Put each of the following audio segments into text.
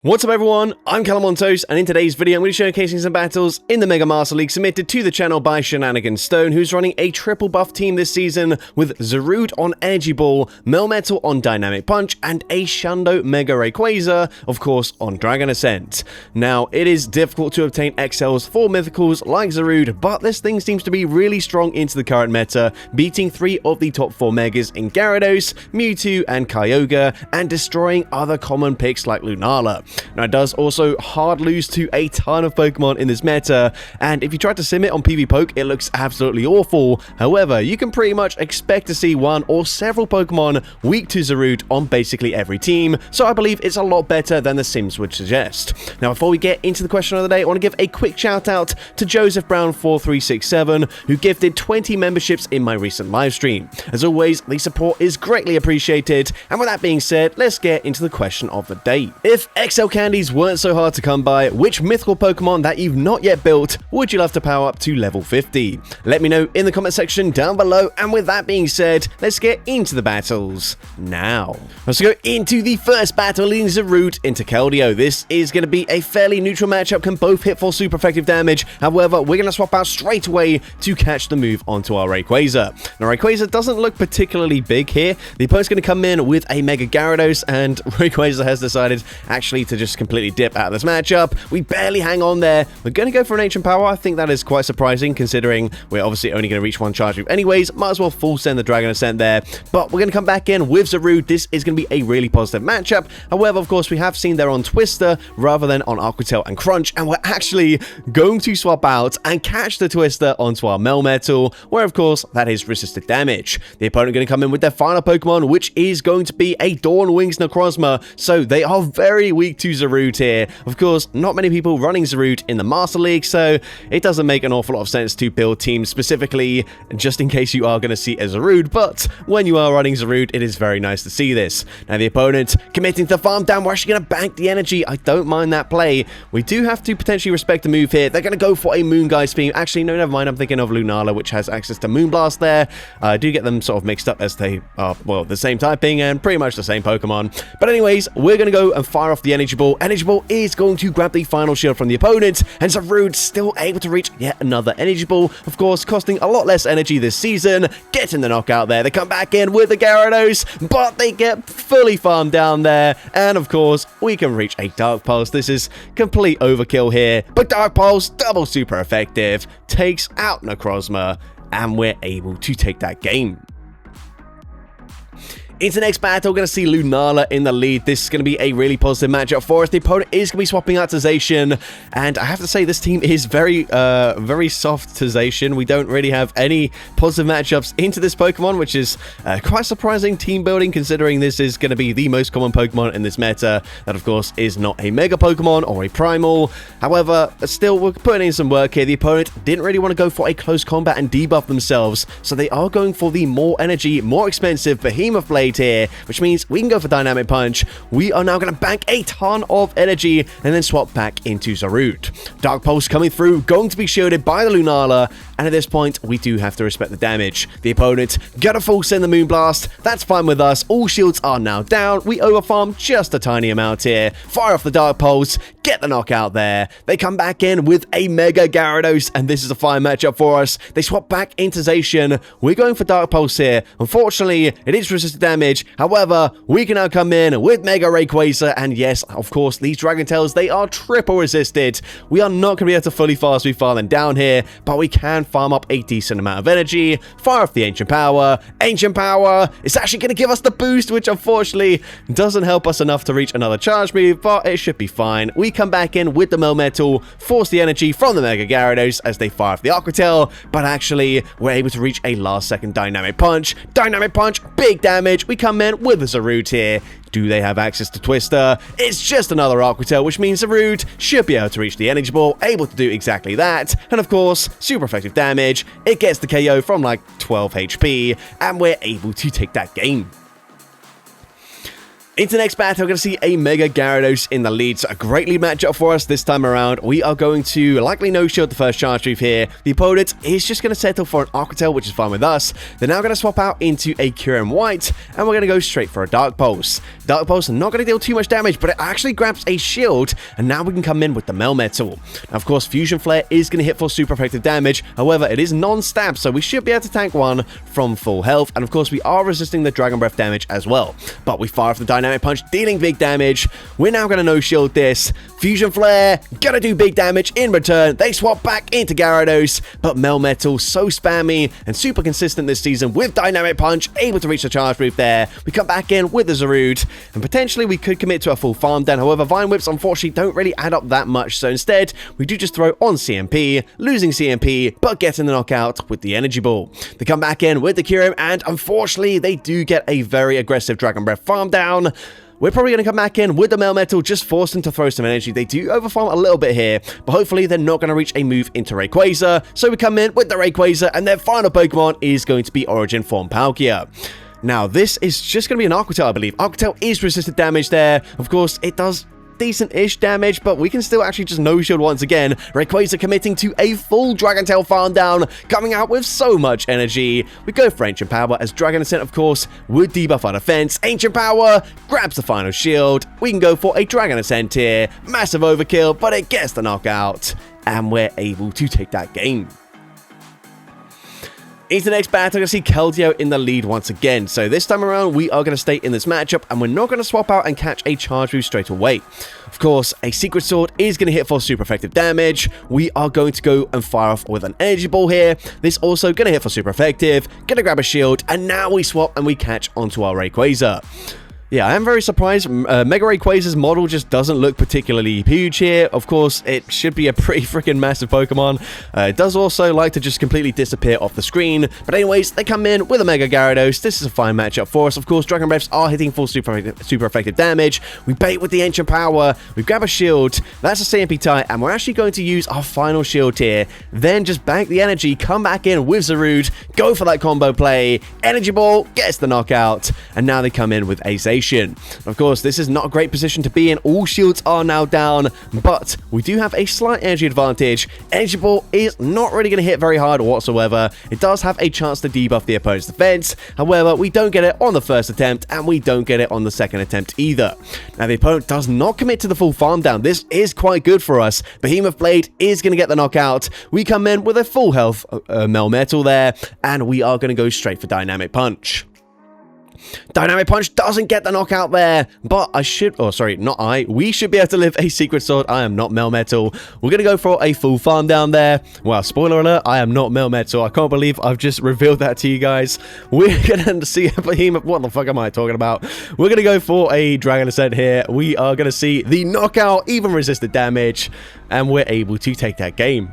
What's up everyone, I'm CallumOnToast, and in today's video I'm going to be showcasing some battles in the Mega Master League submitted to the channel by Stone, who's running a triple buff team this season with Zarude on Energy Ball, Melmetal on Dynamic Punch, and a Shundo Mega Rayquaza, of course, on Dragon Ascent. Now, it is difficult to obtain XLs for Mythicals like Zarude, but this thing seems to be really strong into the current meta, beating 3 of the top 4 Megas in Gyarados, Mewtwo, and Kyogre, and destroying other common picks like Lunala. Now, it does also hard lose to a ton of Pokemon in this meta, and if you try to sim it on PvPoke, it looks absolutely awful. However, you can pretty much expect to see one or several Pokemon weak to Zarude on basically every team, so I believe it's a lot better than the sims would suggest. Now, before we get into the question of the day, I want to give a quick shout out to Joseph Brown 4367, who gifted 20 memberships in my recent live stream. As always, the support is greatly appreciated, and with that being said, let's get into the question of the day. If XL candies weren't so hard to come by, which mythical Pokemon that you've not yet built would you love to power up to level 50? Let me know in the comment section down below, and with that being said, let's get into the battles now. Let's go into the first battle, leading Zarude into Keldeo. This is going to be a fairly neutral matchup, can both hit for super effective damage. However, we're going to swap out straight away to catch the move onto our Rayquaza. Now, Rayquaza doesn't look particularly big here. The opponent's going to come in with a Mega Gyarados, and Rayquaza has decided actually to just completely dip out of this matchup. We barely hang on there. We're going to go for an Ancient Power. I think that is quite surprising, considering we're obviously only going to reach one charge move anyways. Might as well full send the Dragon Ascent there. But we're going to come back in with Zarude. This is going to be a really positive matchup. However, of course, we have seen there on Twister rather than on Aqua Tail and Crunch, and we're actually going to swap out and catch the Twister onto our Melmetal, where, of course, that is resisted damage. The opponent going to come in with their final Pokemon, which is going to be a Dawn Wings Necrozma, so they are very weak to Zarude here. Of course, not many people running Zarude in the Master League, so it doesn't make an awful lot of sense to build teams specifically just in case you are going to see a Zarude, but when you are running Zarude, it is very nice to see this. Now, the opponent committing to farm down, we're actually going to bank the energy. I don't mind that play. We do have to potentially respect the move here. They're going to go for a Moongeist Beam. Actually, no, never mind. I'm thinking of Lunala, which has access to Moonblast there. I do get them sort of mixed up as they are, well, the same typing and pretty much the same Pokemon. But anyways, we're going to go and fire off the Energy Ball. Energy Ball is going to grab the final shield from the opponent, and Zarude still able to reach yet another Energy Ball, of course, costing a lot less energy this season, getting the knockout there. They come back in with the Gyarados, but they get fully farmed down there, and of course, we can reach a Dark Pulse. This is complete overkill here, but Dark Pulse, double super effective, takes out Necrozma, and we're able to take that game. Into the next battle, we're going to see Lunala in the lead. This is going to be a really positive matchup for us. The opponent is going to be swapping out to Zacian, and I have to say this team is very soft to Zacian. We don't really have any positive matchups into this Pokemon, which is quite surprising team building, considering this is going to be the most common Pokemon in this meta. That, of course, is not a Mega Pokemon or a Primal. However, still, we're putting in some work here. The opponent didn't really want to go for a close combat and debuff themselves, so they are going for the more energy, more expensive Behemoth Blade here, which means we can go for Dynamic Punch. We are now going to bank a ton of energy and then swap back into Zarude. Dark Pulse coming through, going to be shielded by the Lunala, and at this point, we do have to respect the damage. The opponent gonna full send the Moonblast. That's fine with us. All shields are now down. We overfarm just a tiny amount here. Fire off the Dark Pulse, get the knockout there. They come back in with a Mega Gyarados, and this is a fine matchup for us. They swap back into Zacian. We're going for Dark Pulse here. Unfortunately, it is resisted damage. However, we can now come in with Mega Rayquaza, and yes, of course, these Dragon Tails, they are triple resisted. We are not going to be able to fully fast move far them down here, but we can farm up a decent amount of energy. Fire off the Ancient Power. Ancient Power is actually going to give us the boost, which unfortunately doesn't help us enough to reach another charge move, but it should be fine. We come back in with the Melmetal, force the energy from the Mega Gyarados as they fire off the Aqua Tail, but actually, we're able to reach a last second Dynamic Punch. Dynamic Punch, big damage. We come in with the Zarude here. Do they have access to Twister? It's just another Aqua Tail, which means Zarude should be able to reach the Energy Ball, able to do exactly that. And of course, super effective damage. It gets the KO from like 12 HP, and we're able to take that game. Into the next battle, we're going to see a Mega Gyarados in the lead, so a great lead matchup for us this time around. We are going to likely no-shield the first charge move here. The opponent is just going to settle for an Aqua Tail, which is fine with us. They're now going to swap out into a Kyurem White, and we're going to go straight for a Dark Pulse. Dark Pulse not going to deal too much damage, but it actually grabs a shield, and now we can come in with the Melmetal. Now, of course, Fusion Flare is going to hit for super effective damage. However, it is non-stab, so we should be able to tank one from full health, and of course, we are resisting the Dragon Breath damage as well. But we fire off the Dynamic Punch, dealing big damage. We're now going to no-shield this. Fusion Flare, gonna do big damage in return. They swap back into Gyarados, but Melmetal, so spammy and super consistent this season with Dynamic Punch, able to reach the charge move there. We come back in with the Zarude, and potentially we could commit to a full farm down. However, Vine Whips unfortunately don't really add up that much, so instead, we do just throw on CMP, losing CMP, but getting the knockout with the Energy Ball. They come back in with the Kyurem, and unfortunately, they do get a very aggressive Dragon Breath farm down. We're probably going to come back in with the Melmetal, just force them to throw some energy. They do overfarm a little bit here, but hopefully they're not going to reach a move into Rayquaza. So we come in with the Rayquaza, and their final Pokemon is going to be Origin Form Palkia. Now, this is just going to be an Aqua Tail, I believe. Aqua Tail is resisted damage there. Of course, it does decent-ish damage, but we can still actually just no-shield once again. Rayquaza committing to a full Dragon Tail farm down, coming out with so much energy. We go for Ancient Power, as Dragon Ascent, of course, would debuff our defense. Ancient Power grabs the final shield. We can go for a Dragon Ascent here. Massive overkill, but it gets the knockout, and we're able to take that game. Into the next battle, we're going to see Keldeo in the lead once again. So this time around, we are going to stay in this matchup, and we're not going to swap out and catch a charge move straight away. Of course, a Secret Sword is going to hit for super effective damage. We are going to go and fire off with an Energy Ball here. This also going to hit for super effective. Going to grab a shield, and now we swap and we catch onto our Rayquaza. Yeah, I am very surprised. Mega Rayquaza's model just doesn't look particularly huge here. Of course, it should be a pretty freaking massive Pokemon. It does also like to just completely disappear off the screen. But anyways, they come in with a Mega Gyarados. This is a fine matchup for us. Of course, Dragon Breaths are hitting full super effective damage. We bait with the Ancient Power. We grab a shield. That's a CMP tie, and we're actually going to use our final shield here. Then just bank the energy, come back in with Zarude, go for that combo play. Energy Ball gets the knockout, and now they come in with Ace. Of course, this is not a great position to be in. All shields are now down, but we do have a slight energy advantage. Energy Ball is not really going to hit very hard whatsoever. It does have a chance to debuff the opponent's defense. However, we don't get it on the first attempt, and we don't get it on the second attempt either. Now, the opponent does not commit to the full farm down. This is quite good for us. Behemoth Blade is going to get the knockout. We come in with a full health Melmetal there, and we are going to go straight for Dynamic Punch. Dynamic Punch doesn't get the knockout there, but we should be able to live a Secret Sword. I am not Melmetal. We're going to go for a full farm down there. Well, spoiler alert, I am not Melmetal. I can't believe I've just revealed that to you guys. We're going to see a Behemoth. What the fuck am I talking about? We're going to go for a Dragon Ascent here. We are going to see the knockout, even resisted damage, and we're able to take that game.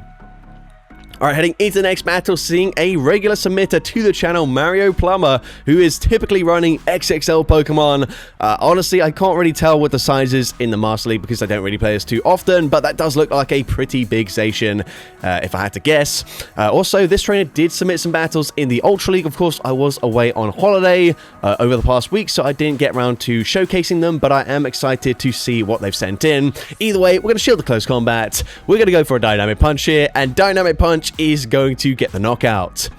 Alright, heading into the next battle, seeing a regular submitter to the channel, Mario Plumber, who is typically running XXL Pokemon. Honestly, I can't really tell what the size is in the Master League because I don't really play this too often, but that does look like a pretty big Zacian, if I had to guess. Also, this trainer did submit some battles in the Ultra League. Of course, I was away on holiday over the past week, so I didn't get around to showcasing them, but I am excited to see what they've sent in. Either way, we're going to shield the close combat. We're going to go for a Dynamic Punch here, and Dynamic Punch is going to get the knockout.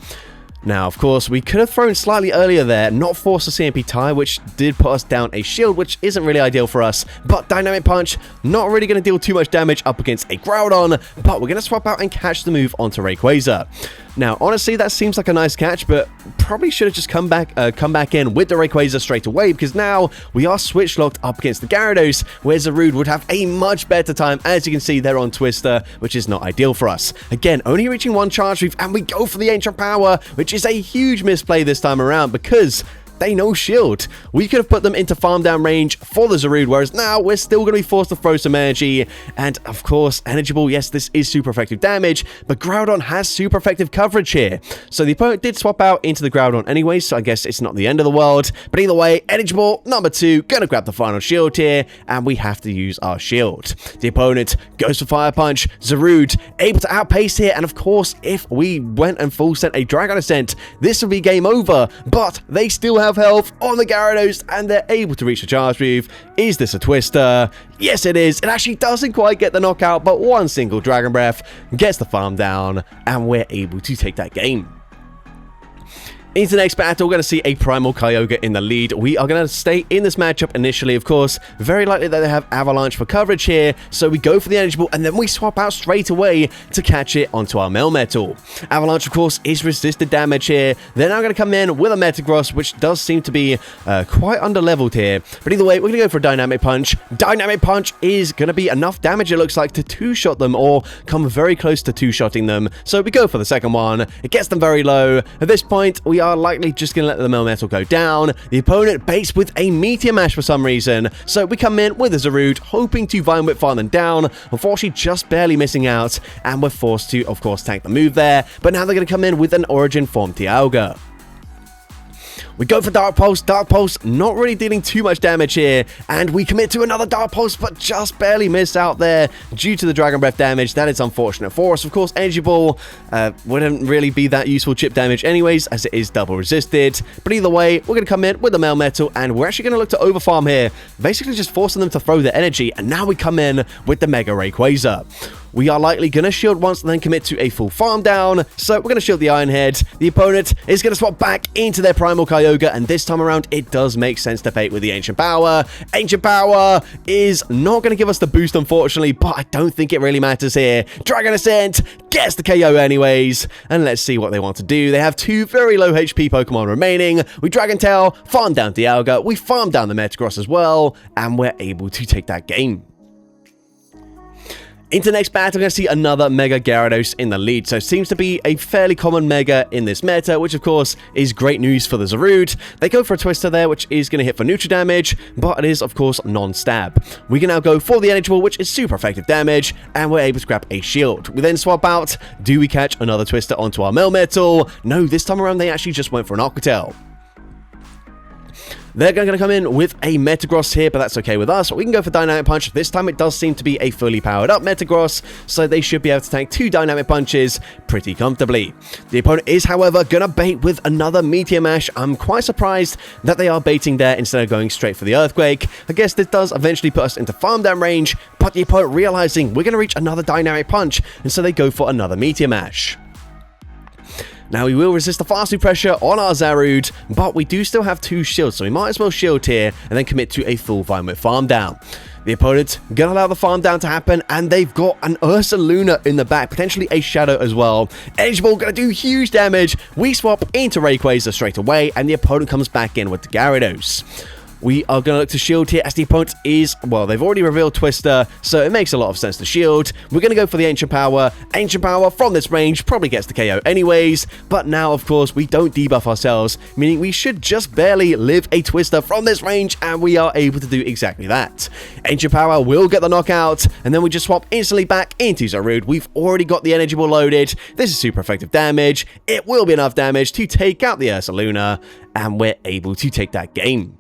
Now, of course, we could have thrown slightly earlier there, not force a CMP tie, which did put us down a shield, which isn't really ideal for us. But Dynamic Punch, not really going to deal too much damage up against a Groudon, but we're going to swap out and catch the move onto Rayquaza. Now, honestly, that seems like a nice catch, but probably should have just come back in with the Rayquaza straight away, because now we are switch locked up against the Gyarados, where Zarude would have a much better time. As you can see, they're on Twister, which is not ideal for us. Again, only reaching one charge move, and we go for the Ancient Power, which is a huge misplay this time around, because they no shield. We could have put them into farm down range for the Zarude, whereas now we're still going to be forced to throw some energy. And of course, Energy Ball, yes, this is super effective damage, but Groudon has super effective coverage here. So the opponent did swap out into the Groudon anyway, so I guess it's not the end of the world. But either way, Energy Ball number 2, going to grab the final shield here, and we have to use our shield. The opponent goes for Fire Punch. Zarude able to outpace here, and of course, if we went and full sent a Dragon Ascent, this would be game over, but they still have amount of health on the Gyarados, and they're able to reach the charge move. Is this a Twister? Yes, it is. It actually doesn't quite get the knockout, but one single Dragon Breath gets the farm down, and we're able to take that game. Into the next battle, we're going to see a Primal Kyogre in the lead. We are going to stay in this matchup initially, of course. Very likely that they have Avalanche for coverage here, so we go for the Energy Ball, and then we swap out straight away to catch it onto our Melmetal. Avalanche, of course, is resisted damage here. They're now going to come in with a Metagross, which does seem to be quite under-leveled here. But either way, we're going to go for a Dynamic Punch. Dynamic Punch is going to be enough damage, it looks like, to two-shot them or come very close to two-shotting them. So we go for the second one. It gets them very low. At this point, we are likely just going to let the Melmetal go down. The opponent baits with a Meteor Mash for some reason, so we come in with a Zarude, hoping to Vine Whip farm them down. Unfortunately, just barely missing out, and we're forced to, of course, tank the move there. But now they're going to come in with an Origin Form Dialga. We go for Dark Pulse. Dark Pulse not really dealing too much damage here. And we commit to another Dark Pulse, but just barely miss out there due to the Dragon Breath damage. That is unfortunate for us. Of course, Energy Ball wouldn't really be that useful chip damage anyways, as it is double resisted. But either way, we're going to come in with the Melmetal, and we're actually going to look to overfarm here. Basically just forcing them to throw their energy. And now we come in with the Mega Rayquaza. We are likely going to shield once and then commit to a full farm down. So we're going to shield the Iron Head. The opponent is going to swap back into their Primal Kyogre, and this time around it does make sense to bait with the Ancient Power. Ancient Power is not going to give us the boost, unfortunately, but I don't think it really matters here. Dragon Ascent gets the KO anyways, and let's see what they want to do. They have two very low HP Pokemon remaining. We Dragon Tail, farm down Dialga, we farm down the Metagross as well, and we're able to take that game. Into the next battle, we're going to see another Mega Gyarados in the lead. So it seems to be a fairly common Mega in this meta, which of course is great news for the Zarude. They go for a Twister there, which is going to hit for neutral damage, but it is of course non-stab. We can now go for the Energy Ball, which is super effective damage, and we're able to grab a shield. We then swap out. Do we catch another Twister onto our Melmetal? No, this time around they actually just went for an Aqua Tail. They're going to come in with a Metagross here, but that's okay with us. We can go for Dynamic Punch. This time it does seem to be a fully powered up Metagross, so they should be able to tank two Dynamic Punches pretty comfortably. The opponent is, however, going to bait with another Meteor Mash. I'm quite surprised that they are baiting there instead of going straight for the Earthquake. I guess this does eventually put us into farm down range, but the opponent realizing we're going to reach another Dynamic Punch, and so they go for another Meteor Mash. Now, we will resist the fast food pressure on our Zarude, but we do still have two shields, so we might as well shield here and then commit to a full Vine Whip farm down. The opponent gonna allow the farm down to happen, and they've got an Ursaluna in the back, potentially a Shadow as well. Energy Ball gonna do huge damage. We swap into Rayquaza straight away, and the opponent comes back in with the Gyarados. We are going to look to shield here as the opponent is, well, they've already revealed Twister, so it makes a lot of sense to shield. We're going to go for the Ancient Power. Ancient Power from this range probably gets the KO anyways, but now, of course, we don't debuff ourselves, meaning we should just barely live a Twister from this range, and we are able to do exactly that. Ancient Power will get the knockout, and then we just swap instantly back into Zarude. We've already got the Energy Ball loaded. This is super effective damage. It will be enough damage to take out the Ursaluna, and we're able to take that game.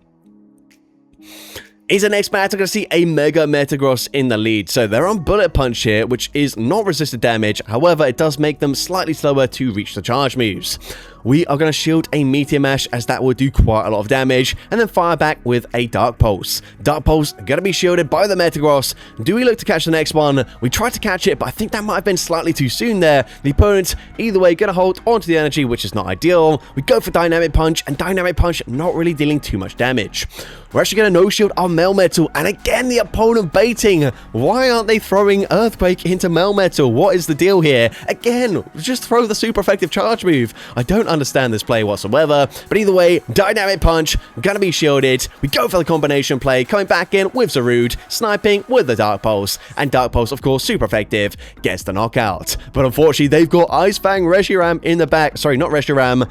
Is the next battle going to see a Mega Metagross in the lead. So they're on Bullet Punch here, which is not resisted damage. However, it does make them slightly slower to reach the charge moves. We are going to shield a Meteor Mash, as that will do quite a lot of damage, and then fire back with a Dark Pulse. Dark Pulse going to be shielded by the Metagross. Do we look to catch the next one? We tried to catch it, but I think that might have been slightly too soon there. The opponent, either way, going to hold onto the energy, which is not ideal. We go for Dynamic Punch, and Dynamic Punch not really dealing too much damage. We're actually going to no-shield our Melmetal, and again, the opponent baiting. Why aren't they throwing Earthquake into Melmetal? What is the deal here? Again, just throw the super effective charge move. I don't understand this play whatsoever, but either way, Dynamic Punch, gonna be shielded. We go for the combination play, coming back in with Zarude, sniping with the Dark Pulse, and Dark Pulse, of course, super effective, gets the knockout. But unfortunately, they've got Ice Fang Reshiram in the back. Sorry, not Reshiram,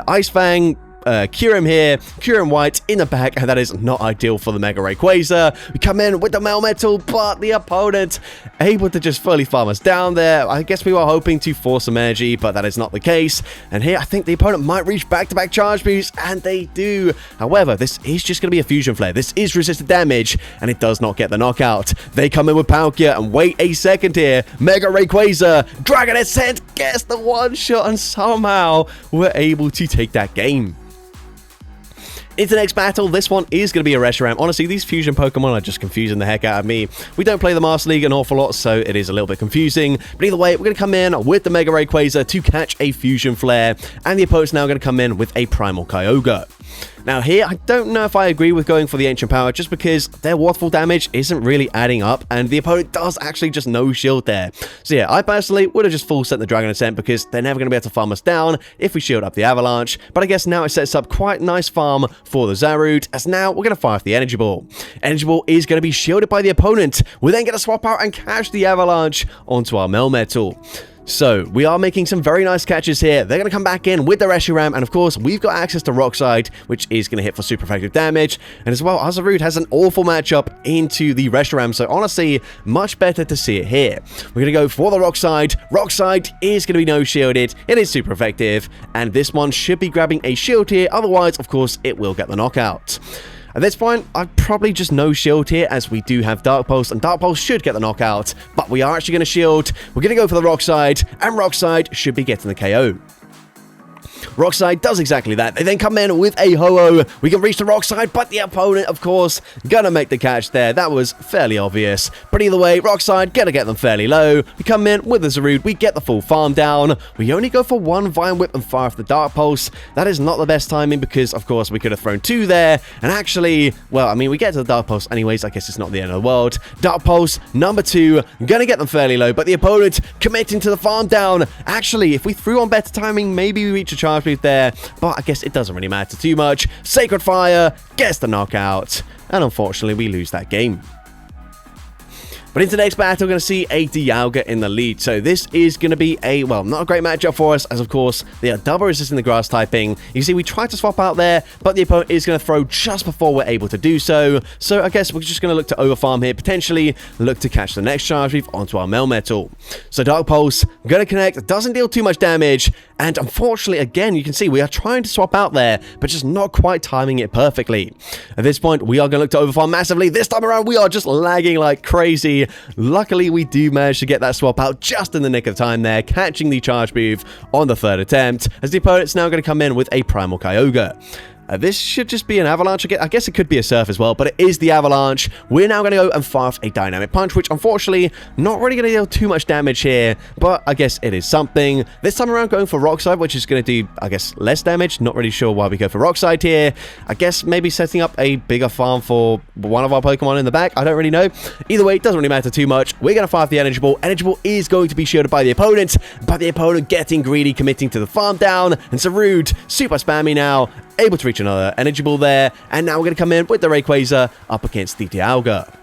Ice Fang Kyurem here, Kyurem White in the back, and that is not ideal for the Mega Rayquaza. We come in with the Melmetal, but the opponent able to just fully farm us down there. I guess we were hoping to force some energy, but that is not the case. And here, I think the opponent might reach back-to-back charge moves, and they do. However, this is just going to be a Fusion Flare. This is resisted damage, and it does not get the knockout. They come in with Palkia, and wait a second here. Mega Rayquaza, Dragon Ascent gets the one-shot, and somehow we're able to take that game. Into the next battle, this one is going to be a Reshiram. Honestly, these fusion Pokemon are just confusing the heck out of me. We don't play the Master League an awful lot, so it is a little bit confusing. But either way, we're going to come in with the Mega Rayquaza to catch a Fusion Flare, and the opponent's now going to come in with a Primal Kyogre. Now here, I don't know if I agree with going for the Ancient Power just because their waterfall damage isn't really adding up and the opponent does actually just no shield there. So yeah, I personally would have just full sent the Dragon Ascent because they're never going to be able to farm us down if we shield up the Avalanche. But I guess now it sets up quite a nice farm for the Zarude, as now we're going to fire off the Energy Ball. Energy Ball is going to be shielded by the opponent. We're then going to swap out and catch the Avalanche onto our Melmetal. So, we are making some very nice catches here. They're going to come back in with the Reshiram, and of course, we've got access to Rock Slide, which is going to hit for super effective damage. And as well, our Zarude has an awful matchup into the Reshiram, so honestly, much better to see it here. We're going to go for the Rock Slide. Rock Slide is going to be no-shielded. It is super effective, and this one should be grabbing a shield here. Otherwise, of course, it will get the knockout. At this point, I'd probably just no shield here as we do have Dark Pulse, and Dark Pulse should get the knockout, but we are actually going to shield. We're going to go for the Rock Slide, and Rock Slide should be getting the KO. Rock Slide does exactly that. They then come in with a Ho-Oh. We can reach the Rock Slide, but the opponent, of course, gonna make the catch there. That was fairly obvious. But either way, Rock Slide gonna get them fairly low. We come in with the Zarude. We get the full farm down. We only go for one Vine Whip and fire off the Dark Pulse. That is not the best timing because, of course, we could have thrown two there. And actually, well, I mean, we get to the Dark Pulse anyways. I guess it's not the end of the world. Dark Pulse, number 2. Gonna get them fairly low, but the opponent committing to the farm down. Actually, if we threw on better timing, maybe we reach a charge move there, but I guess it doesn't really matter too much. Sacred Fire gets the knockout, and unfortunately we lose that game. But into the next battle, we're going to see a Dialga in the lead. So this is going to be a, well, not a great matchup for us, as of course, they are double resisting the grass typing. You see, we tried to swap out there, but the opponent is going to throw just before we're able to do so. So I guess we're just going to look to overfarm here, potentially look to catch the next charge move onto our Melmetal. So Dark Pulse, going to connect, doesn't deal too much damage, and unfortunately, again, you can see we are trying to swap out there, but just not quite timing it perfectly. At this point, we are going to look to overfarm massively. This time around, we are just lagging like crazy. Luckily, we do manage to get that swap out just in the nick of time there, catching the charge move on the 3rd attempt, as the opponent's now going to come in with a Primal Kyogre. This should just be an Avalanche. I guess it could be a Surf as well, but it is the Avalanche. We're now going to go and fire off a Dynamic Punch, which unfortunately, not really going to deal too much damage here, but I guess it is something. This time around, going for Rock Slide, which is going to do, I guess, less damage. Not really sure why we go for Rock Slide here. I guess maybe setting up a bigger farm for one of our Pokemon in the back. I don't really know. Either way, it doesn't really matter too much. We're going to fire off the Energy Ball. Energy Ball is going to be shielded by the opponent, but the opponent getting greedy, committing to the farm down, and Zarude, super spammy now, able to reach another Energy Ball there, and now we're going to come in with the Rayquaza up against the Dialga.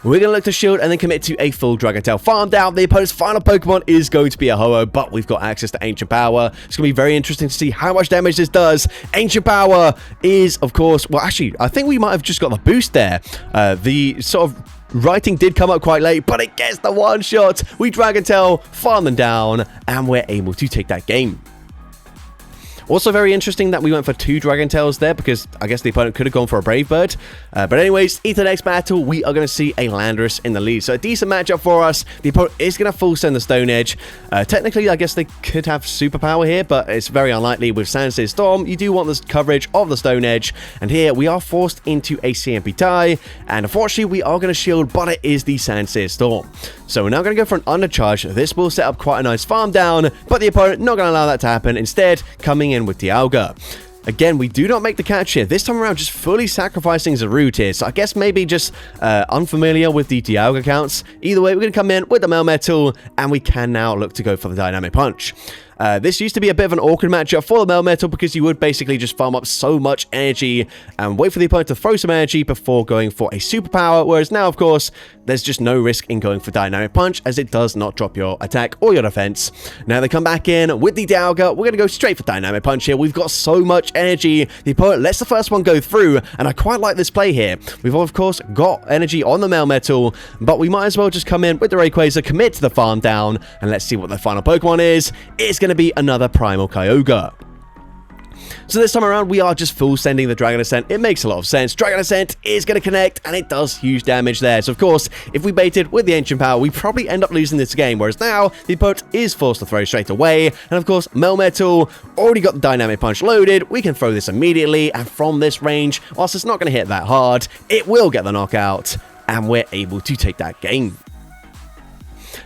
We're going to look to shield and then commit to a full Dragon Tail farm down. The opponent's final Pokemon is going to be a Ho-Oh, but we've got access to Ancient Power. It's going to be very interesting to see how much damage this does. Ancient Power is, of course, well, actually, I think we might have just got the boost there. The sort of writing did come up quite late, but it gets the one shot. We Dragon Tail, farm them down, and we're able to take that game. Also very interesting that we went for 2 Dragon Tails there, because I guess the opponent could have gone for a Brave Bird. But anyways, into the next battle, we are going to see a Landorus in the lead. So a decent matchup for us. The opponent is going to full send the Stone Edge. Technically, I guess they could have Superpower here, but it's very unlikely. With Sandsear Storm, you do want the coverage of the Stone Edge. And here, we are forced into a CMP tie. And unfortunately, we are going to shield, but it is the Sandsear Storm. So we're now going to go for an Undercharge. This will set up quite a nice farm down, but the opponent not going to allow that to happen. Instead, coming in with Dialga. Again, we do not make the catch here. This time around, just fully sacrificing Zarude here. So I guess maybe just unfamiliar with the Dialga counts. Either way, we're going to come in with the Melmetal, and we can now look to go for the Dynamic Punch. This used to be a bit of an awkward matchup for the Melmetal because you would basically just farm up so much energy and wait for the opponent to throw some energy before going for a Superpower, whereas now, of course, there's just no risk in going for Dynamic Punch as it does not drop your attack or your defense. Now they come back in with the Dialga. We're going to go straight for Dynamic Punch here. We've got so much energy. The opponent lets the first one go through, and I quite like this play here. We've, of course, got energy on the Melmetal, but we might as well just come in with the Rayquaza, commit to the farm down, and let's see what the final Pokemon is. It's going to be another Primal Kyogre. So this time around, we are just full sending the Dragon Ascent. It makes a lot of sense. Dragon Ascent is going to connect, and it does huge damage there. So of course, if we baited with the Ancient Power, we probably end up losing this game, whereas now, the opponent is forced to throw straight away. And of course, Melmetal already got the Dynamic Punch loaded. We can throw this immediately, and from this range, whilst it's not going to hit that hard, it will get the knockout, and we're able to take that game.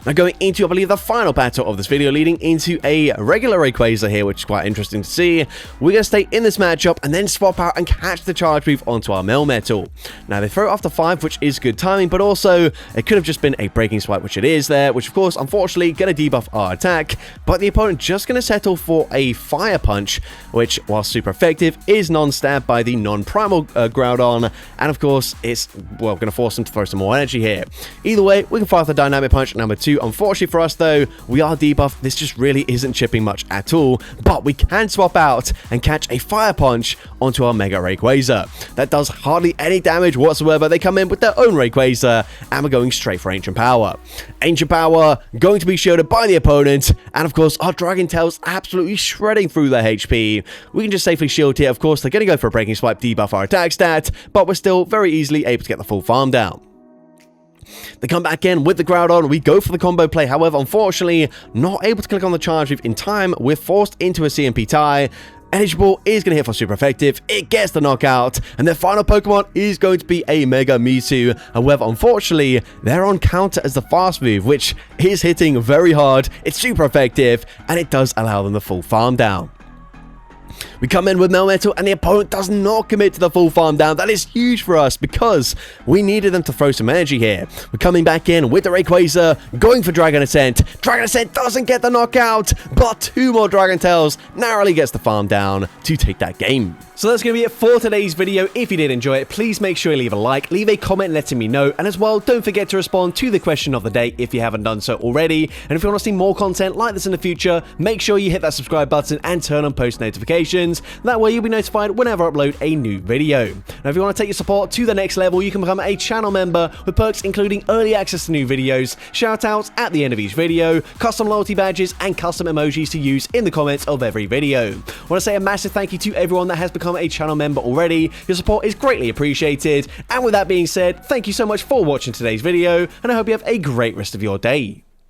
Now going into, I believe, the final battle of this video, leading into a regular Rayquaza here, which is quite interesting to see. We're going to stay in this matchup and then swap out and catch the Charge Move onto our Melmetal. Now they throw it after 5, which is good timing, but also it could have just been a Breaking Swipe, which it is there, which of course, unfortunately, going to debuff our attack, but the opponent just going to settle for a Fire Punch, which, while super effective, is non-stab by the non-primal Groudon, and of course, it's, well, going to force him to throw some more energy here. Either way, we can fire the Dynamic Punch number 2. Unfortunately for us though, we are debuffed. This just really isn't chipping much at all, but we can swap out and catch a Fire Punch onto our Mega Rayquaza. That does hardly any damage whatsoever. They come in with their own Rayquaza, and we're going straight for Ancient Power. Ancient Power going to be shielded by the opponent, and of course our Dragon Tail's absolutely shredding through their HP. We can just safely shield here. Of course, they're going to go for a Breaking Swipe, debuff our attack stat, but we're still very easily able to get the full farm down. They come back in with the Groudon, we go for the combo play, however, unfortunately, not able to click on the Charge Move in time, we're forced into a CMP tie. Energy Ball is going to hit for super effective, it gets the knockout, and their final Pokemon is going to be a Mega Mewtwo. However, unfortunately, they're on counter as the Fast Move, which is hitting very hard, it's super effective, and it does allow them the full farm down. We come in with Melmetal, and the opponent does not commit to the full farm down. That is huge for us because we needed them to throw some energy here. We're coming back in with the Rayquaza, going for Dragon Ascent. Dragon Ascent doesn't get the knockout, but 2 more Dragon Tails narrowly gets the farm down to take that game. So that's going to be it for today's video. If you did enjoy it, please make sure you leave a like, leave a comment letting me know, and as well, don't forget to respond to the question of the day if you haven't done so already. And if you want to see more content like this in the future, make sure you hit that subscribe button and turn on post notifications. That way you'll be notified whenever I upload a new video. Now, if you want to take your support to the next level, you can become a channel member with perks including early access to new videos, shoutouts at the end of each video, custom loyalty badges, and custom emojis to use in the comments of every video. I want to say a massive thank you to everyone that has become a channel member already. Your support is greatly appreciated. And with that being said, thank you so much for watching today's video, and I hope you have a great rest of your day.